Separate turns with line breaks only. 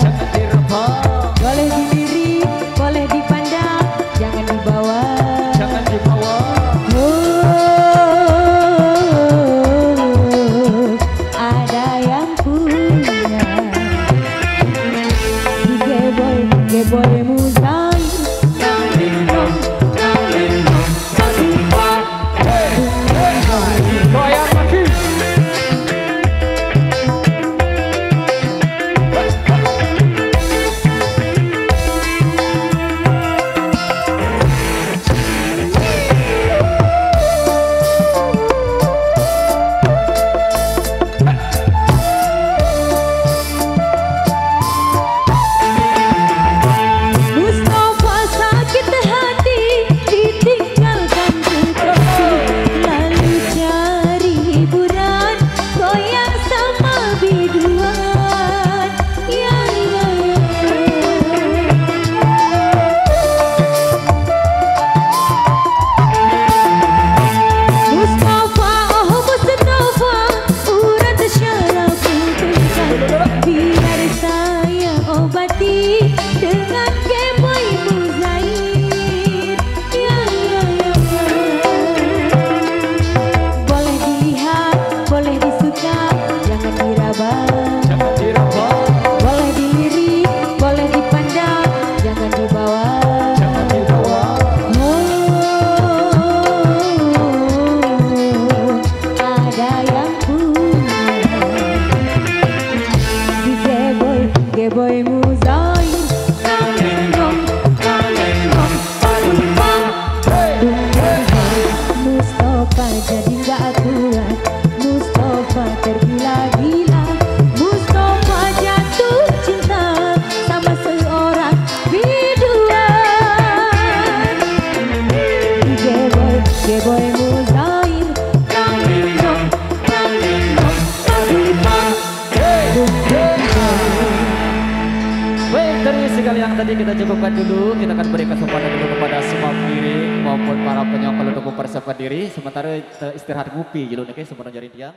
jangan direbah.
Boleh dilirik, boleh dipandang, jangan dibawa.
Jangan dibawa.
Ada yang punya Geboy Muzai.
Goyang lagi.
Dengan Geboy Muzair, ya, ya, ya, ya. Boleh dilihat, boleh disuka, jangan diraba.
Jangan diraba.
Boleh dilirik, boleh dipandang, jangan dibawa.
Jangan dibawa.
Ada yang punya di Geboy Muzair. Mustafa jadi gak kuat, Mustafa tergila-gila, Mustafa jatuh cinta sama seorang biduan. Geboy Muzair.
Baik, dari segala yang tadi kita cukupkan dulu. Kita akan beri kesempatan dulu kepada semua pengiring maupun para penyokol untuk mempersiapkan diri. Sementara istirahat ngopi, jadi sebenarnya jadi dia.